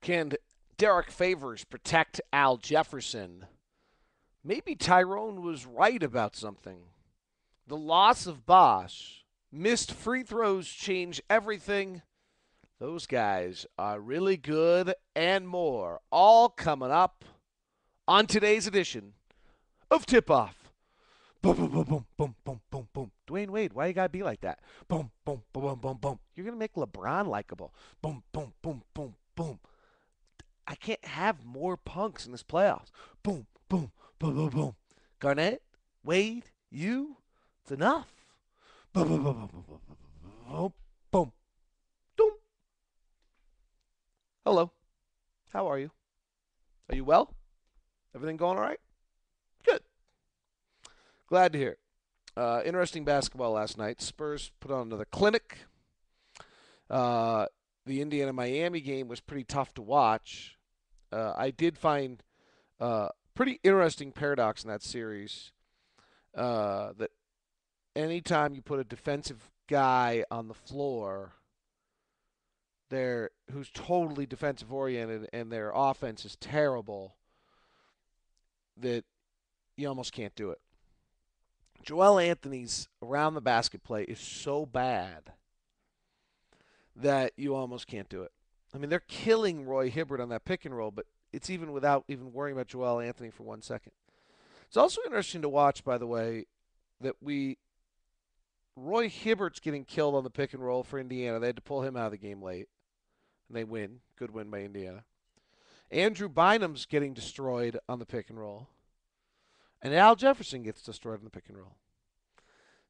Can Derrick Favors protect Al Jefferson? Maybe Tyrone was right about something. The loss of Bosh, missed free throws change everything. Those guys are really good and more. All coming up on today's edition of Tip Off. Boom, boom, boom, boom, boom, boom, boom, boom. Dwayne Wade, why you gotta be like that? Boom, boom, boom, boom, boom, boom. You're gonna make LeBron likable. Boom, boom, boom, boom, boom. I can't have more punks in this playoffs. Boom, boom, boom, boom, boom. Garnett, Wade, you, it's enough. Boom, boom, boom, boom, boom, boom, boom, boom, boom. Hello. How are you? Are you well? Everything going all right? Good. Glad to hear it. Interesting basketball last night. Spurs put on another clinic. The Indiana-Miami game was pretty tough to watch. I did find pretty interesting paradox in that series that anytime you put a defensive guy on the floor there who's totally defensive oriented and their offense is terrible, that you almost can't do it. Joel Anthony's around the basket play is so bad that you almost can't do it. I mean, they're killing Roy Hibbert on that pick and roll, but it's even without even worrying about Joel Anthony for 1 second. It's also interesting to watch, by the way, that Roy Hibbert's getting killed on the pick and roll for Indiana. They had to pull him out of the game late, and they win. Good win by Indiana. Andrew Bynum's getting destroyed on the pick and roll, and Al Jefferson gets destroyed on the pick and roll.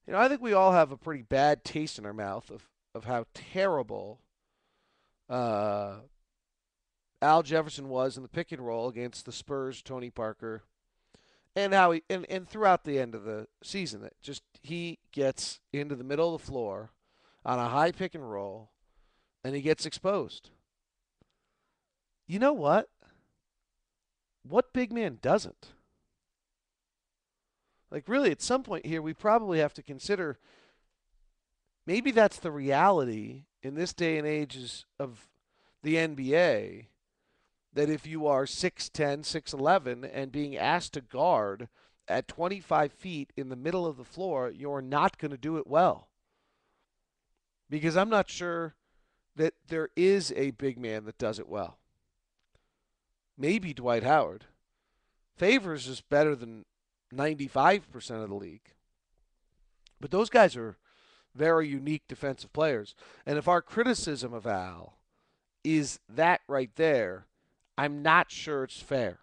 You know, I think we all have a pretty bad taste in our mouth of how terrible Al Jefferson was in the pick and roll against the Spurs, Tony Parker, and how and throughout the end of the season that just he gets into the middle of the floor on a high pick and roll and he gets exposed. You know what? What big man doesn't? Like really at some point here we probably have to consider maybe that's the reality in this day and age of the NBA that if you are 6'10", 6'11", and being asked to guard at 25 feet in the middle of the floor, you're not going to do it well. Because I'm not sure that there is a big man that does it well. Maybe Dwight Howard. Favors is better than 95% of the league. But those guys are very unique defensive players. And if our criticism of Al is that right there, I'm not sure it's fair.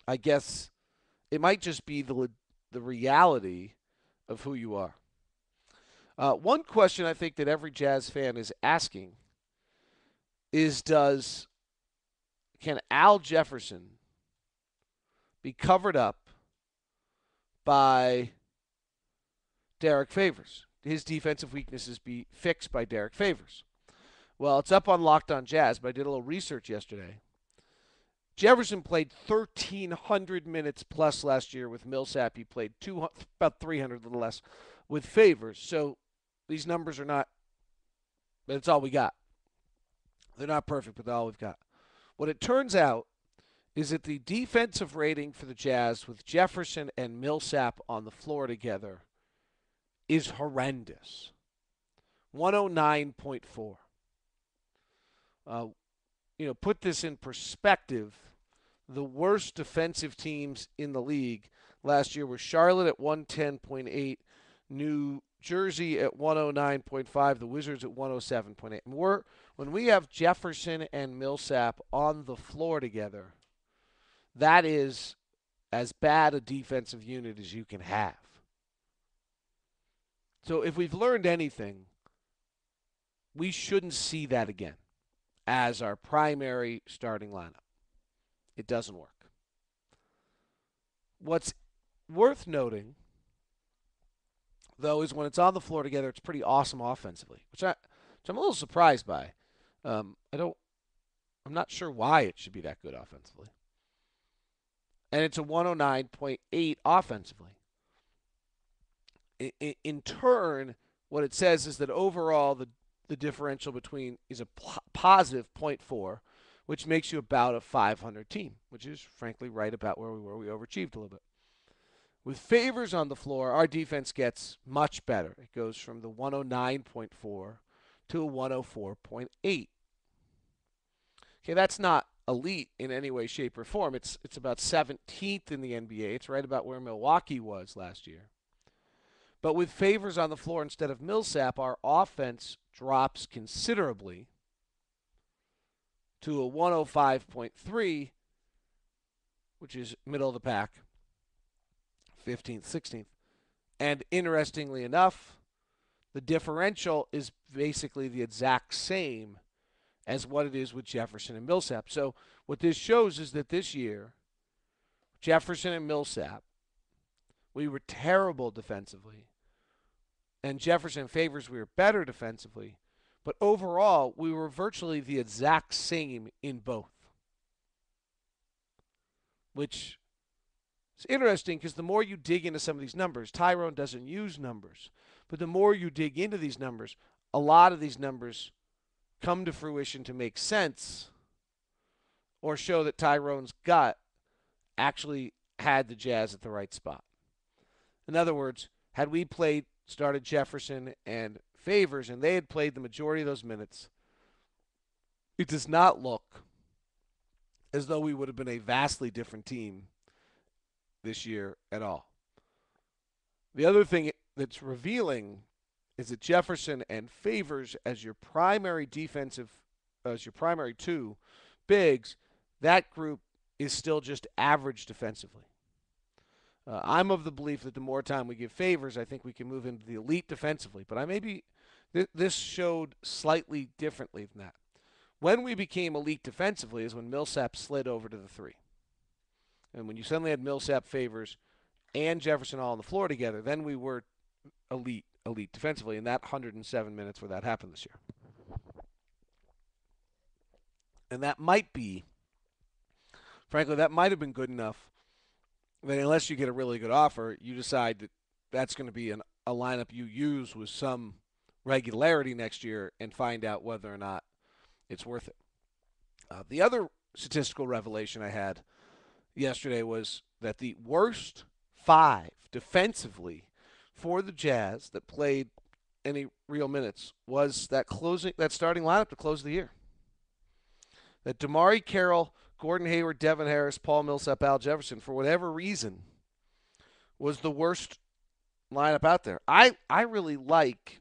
I guess it might just be the reality of who you are. One question I think that every Jazz fan is asking is can Al Jefferson be covered up by Derrick Favors? His defensive weaknesses be fixed by Derrick Favors? Well, it's up on Locked On Jazz, but I did a little research yesterday. Jefferson played 1,300 minutes plus last year with Millsap. He played about 300, a little less, with Favors. So these numbers are not, but it's all we got. They're not perfect, but they're all we've got. What it turns out is that the defensive rating for the Jazz with Jefferson and Millsap on the floor together is horrendous. 109.4. Put this in perspective. The worst defensive teams in the league last year were Charlotte at 110.8, New Jersey at 109.5, the Wizards at 107.8. And when we have Jefferson and Millsap on the floor together, that is as bad a defensive unit as you can have. So if we've learned anything, we shouldn't see that again as our primary starting lineup. It doesn't work. What's worth noting, though, is when it's on the floor together, it's pretty awesome offensively, which I'm a little surprised by. I'm not sure why it should be that good offensively. And it's a 109.8 offensively. In turn, what it says is that overall the differential between is a positive point 0.4, which makes you about a 500 team, which is frankly right about where we were. We overachieved a little bit. With Favors on the floor, our defense gets much better. It goes from the 109.4 to a 104.8. Okay, that's not elite in any way, shape, or form. It's about 17th in the NBA. It's right about where Milwaukee was last year. But with Favors on the floor instead of Millsap, our offense drops considerably to a 105.3, which is middle of the pack, 15th, 16th. And interestingly enough, the differential is basically the exact same as what it is with Jefferson and Millsap. So what this shows is that this year, Jefferson and Millsap, we were terrible defensively. And Jefferson and Favors, we were better defensively. But overall, we were virtually the exact same in both. Which is interesting because the more you dig into some of these numbers, Tyrone doesn't use numbers. But the more you dig into these numbers, a lot of these numbers come to fruition to make sense or show that Tyrone's gut actually had the Jazz at the right spot. In other words, had we started Jefferson and Favors and they had played the majority of those minutes, it does not look as though we would have been a vastly different team this year at all. The other thing that's revealing is that Jefferson and Favors as your primary two bigs, that group is still just average defensively. I'm of the belief that the more time we give Favors, I think we can move into the elite defensively. But this showed slightly differently than that. When we became elite defensively is when Millsap slid over to the 3. And when you suddenly had Millsap, Favors, and Jefferson all on the floor together, then we were elite defensively in that 107 minutes where that happened this year. And that might be, frankly, that might have been good enough that unless you get a really good offer, you decide that that's going to be a lineup you use with some regularity next year and find out whether or not it's worth it. The other statistical revelation I had yesterday was that the worst 5 defensively for the Jazz that played any real minutes was that starting lineup to close the year. That DeMarre Carroll, Gordon Hayward, Devin Harris, Paul Millsap, Al Jefferson, for whatever reason, was the worst lineup out there. I really like.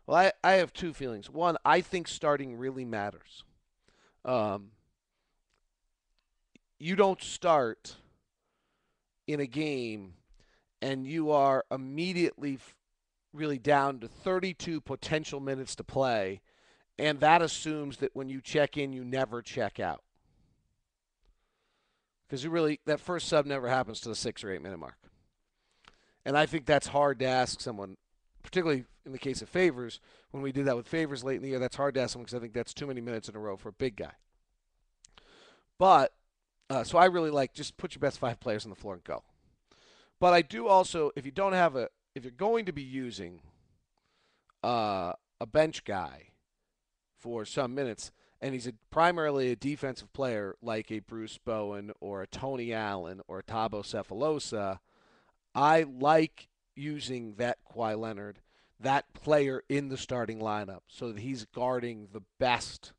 Well, I have two feelings. One, I think starting really matters. You don't start in a game and you are immediately really down to 32 potential minutes to play, and that assumes that when you check in, you never check out. Because that first sub never happens to the 6 or 8 minute mark. And I think that's hard to ask someone, particularly in the case of Favors. When we did that with Favors late in the year, that's hard to ask someone because I think that's too many minutes in a row for a big guy. But, so I really like just put your best 5 players on the floor and go. But I do also, if you're going to be using a bench guy for some minutes, and he's primarily a defensive player like a Bruce Bowen or a Tony Allen or a Thabo Sefolosha, I like using that Kawhi Leonard, that player in the starting lineup, so that he's guarding the best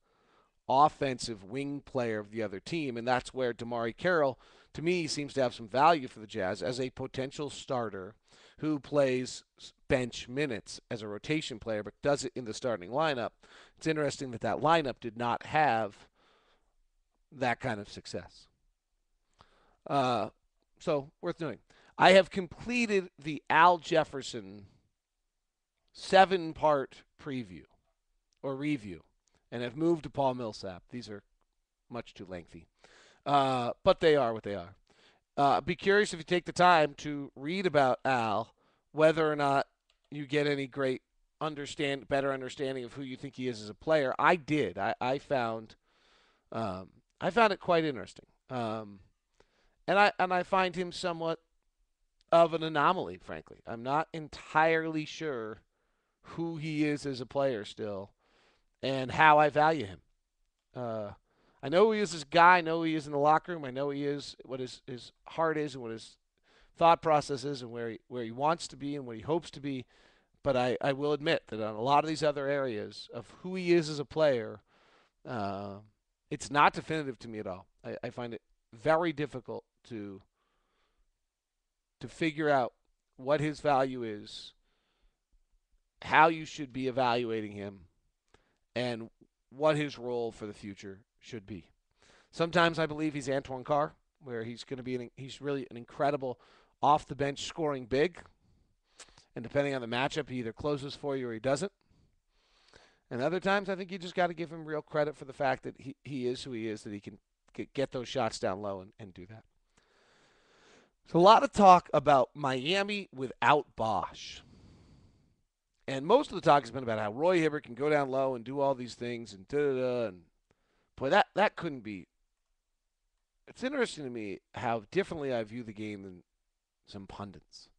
offensive wing player of the other team, and that's where DeMarre Carroll, to me, seems to have some value for the Jazz as a potential starter who plays bench minutes as a rotation player but does it in the starting lineup. It's interesting that lineup did not have that kind of success. So, worth doing. I have completed the Al Jefferson 7-part preview or review and have moved to Paul Millsap. These are much too lengthy. But they are what they are. Be curious if you take the time to read about Al, whether or not you get any great better understanding of who you think he is as a player. I did. I found it quite interesting. And I find him somewhat of an anomaly, frankly. I'm not entirely sure who he is as a player still and how I value him. Uh, I know who he is as a guy. I know who he is in the locker room. I know who he is, what his heart is, and what his thought process is, and where he wants to be and what he hopes to be. But I will admit that on a lot of these other areas of who he is as a player, uh, it's not definitive to me at all. I find it very difficult to figure out what his value is, how you should be evaluating him, and what his role for the future should be. Sometimes I believe he's Antoine Carr, where he's going to be he's really an incredible off the bench scoring big, and depending on the matchup, he either closes for you or he doesn't. And other times, I think you just got to give him real credit for the fact that he is who he is, that he can get those shots down low and do that. So a lot of talk about Miami without Bosh. And most of the talk has been about how Roy Hibbert can go down low and do all these things and da-da-da. And boy, that couldn't be. It's interesting to me how differently I view the game than some pundits.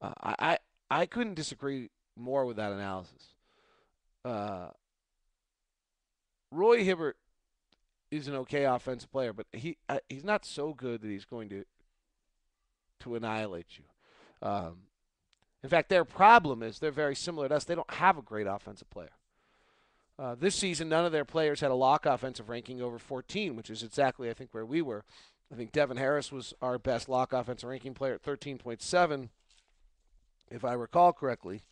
I couldn't disagree more with that analysis. Roy Hibbert is an okay offensive player, but he's not so good that he's going to annihilate you. In fact, their problem is they're very similar to us. They don't have a great offensive player. This season, none of their players had a Locke offensive ranking over 14, which is exactly, I think, where we were. I think Devin Harris was our best Locke offensive ranking player at 13.7, if I recall correctly.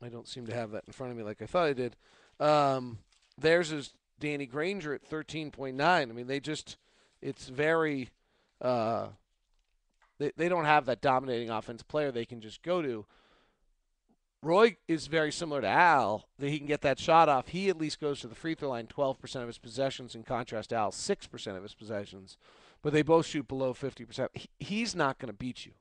I don't seem to have that in front of me like I thought I did. Theirs is Danny Granger at 13.9. I mean, it's very, they don't have that dominating offensive player they can just go to. Roy is very similar to Al, that he can get that shot off. He at least goes to the free throw line 12% of his possessions, in contrast to Al, 6% of his possessions. But they both shoot below 50%. He's not going to beat you.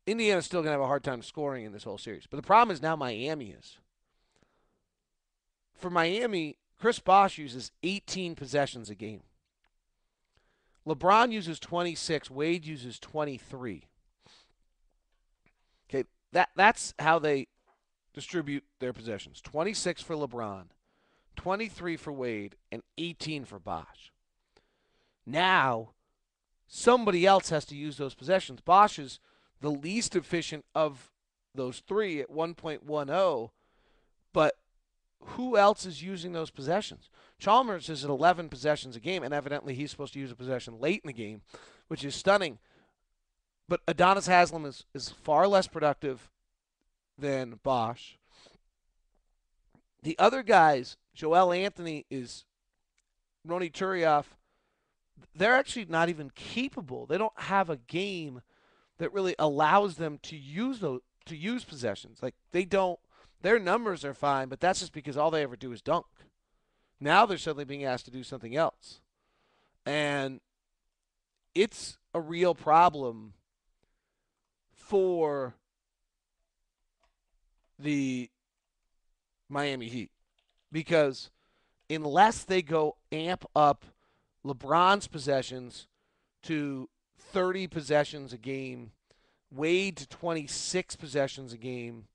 Indiana's still going to have a hard time scoring in this whole series. But the problem is now Miami is. For Miami, Chris Bosh uses 18 possessions a game. LeBron uses 26. Wade uses 23. Okay, that's how they distribute their possessions. 26 for LeBron, 23 for Wade, and 18 for Bosh. Now, somebody else has to use those possessions. Bosh is the least efficient of those three at 1.10, but who else is using those possessions? Chalmers is at 11 possessions a game, and evidently he's supposed to use a possession late in the game, which is stunning. But Adonis Haslam is far less productive than Bosh. The other guys, Joel Anthony is Roni Turioff, they're actually not even capable. They don't have a game that really allows them to use possessions. Like they don't. Their numbers are fine, but that's just because all they ever do is dunk. Now they're suddenly being asked to do something else, and it's a real problem for the Miami Heat because unless they go amp up LeBron's possessions to 30 possessions a game, Wade to 26 possessions a game,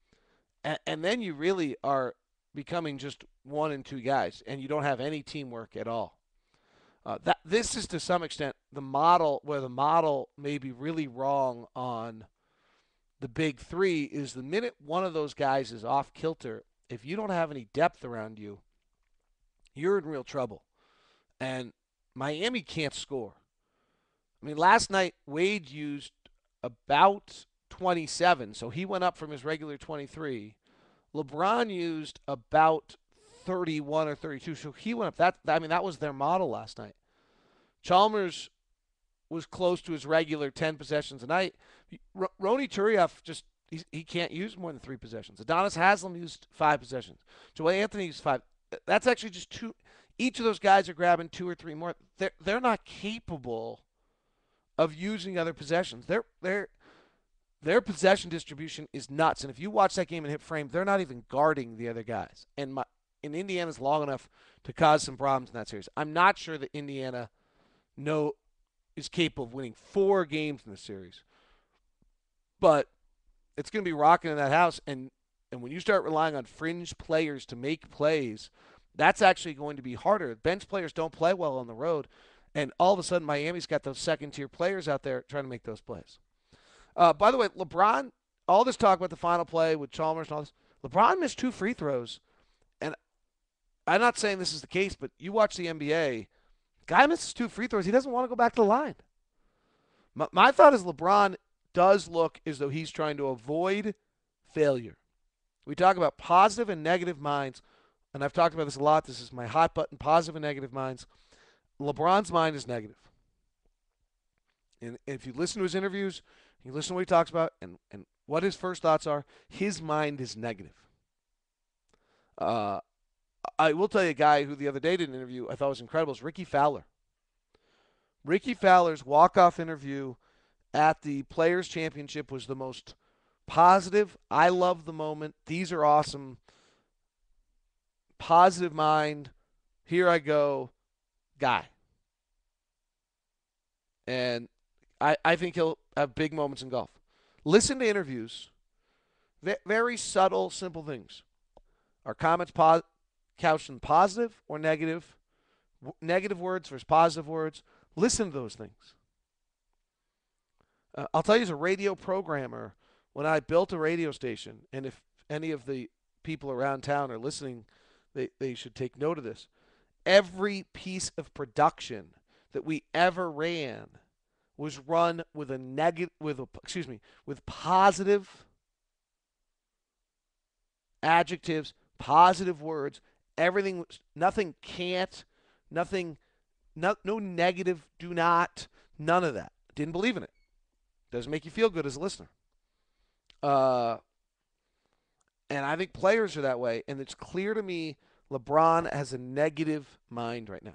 and then you really are becoming just one and two guys, and you don't have any teamwork at all. This is to some extent the model where the model may be really wrong on the big three is the minute one of those guys is off kilter, if you don't have any depth around you, you're in real trouble. And Miami can't score. I mean, last night Wade used about 27, so he went up from his regular 23. LeBron used about 31 or 32, so he went up. That was their model last night. Chalmers was close to his regular 10 possessions a night. Roni Turioff he can't use more than 3 possessions. Adonis Haslam used 5 possessions. Joel Anthony used 5. That's actually just 2. Each of those guys are grabbing 2 or 3 more. They're not capable of using other possessions. Their possession distribution is nuts. And if you watch that game in hit frame, they're not even guarding the other guys. And Indiana's long enough to cause some problems in that series. I'm not sure that Indiana is capable of winning 4 games in the series. But it's going to be rocking in that house. And when you start relying on fringe players to make plays, that's actually going to be harder. Bench players don't play well on the road, and all of a sudden Miami's got those second tier players out there trying to make those plays. By the way, LeBron, all this talk about the final play with Chalmers and all this, LeBron missed 2 free throws, and I'm not saying this is the case, but you watch the NBA, guy misses 2 free throws, he doesn't want to go back to the line. My thought is LeBron does look as though he's trying to avoid failure. We talk about positive and negative minds, and I've talked about this a lot. This is my hot button, positive and negative minds. LeBron's mind is negative. And if you listen to his interviews, you listen to what he talks about and what his first thoughts are, his mind is negative. I will tell you a guy who the other day did an interview I thought was incredible is Ricky Fowler. Ricky Fowler's walk-off interview at the Players' Championship was the most positive. I love the moment. These are awesome. Positive mind. Here I go. Guy. And I think he'll have big moments in golf. Listen to interviews. Very subtle, simple things. Are comments couched in positive or negative? Negative words versus positive words. Listen to those things. I'll tell you, as a radio programmer, when I built a radio station, and if any of the people around town are listening, they should take note of this. Every piece of production that we ever ran was run with with positive adjectives, positive words. Everything, nothing can't, nothing, no negative, do not, none of that. Didn't believe in it. Doesn't make you feel good as a listener. And I think players are that way, and it's clear to me LeBron has a negative mind right now.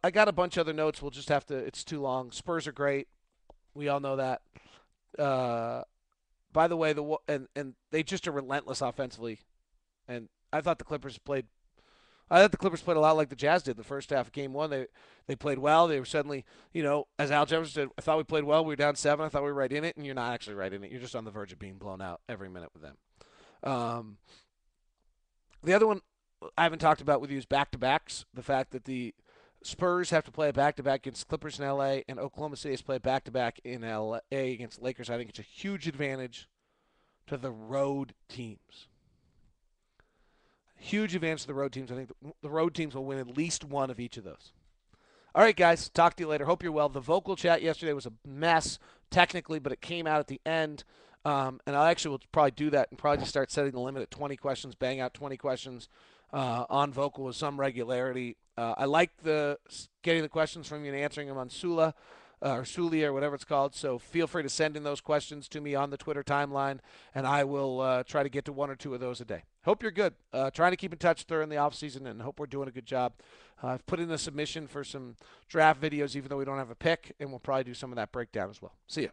I got a bunch of other notes. We'll just have to, it's too long. Spurs are great. We all know that. By the way, and they just are relentless offensively. And I thought the Clippers played a lot like the Jazz did the first half of Game 1. They played well. They were suddenly, as Al Jefferson said, I thought we played well. We were down 7. I thought we were right in it, and you're not actually right in it. You're just on the verge of being blown out every minute with them. The other one I haven't talked about with you is back-to-backs. The fact that the Spurs have to play a back-to-back against Clippers in L.A. and Oklahoma City has to play a back-to-back in L.A. against Lakers. I think it's a huge advantage to the road teams. Huge advantage to the road teams. I think the road teams will win at least one of each of those. All right, guys. Talk to you later. Hope you're well. The vocal chat yesterday was a mess technically, but it came out at the end. And I actually will probably do that and probably just start setting the limit at 20 questions, bang out 20 questions on vocal with some regularity. I like getting the questions from you and answering them on Sula or Sulia or whatever it's called. So feel free to send in those questions to me on the Twitter timeline, and I will try to get to 1 or 2 of those a day. Hope you're good. Trying to keep in touch during the off season, and hope we're doing a good job. I've put in a submission for some draft videos, even though we don't have a pick, and we'll probably do some of that breakdown as well. See ya.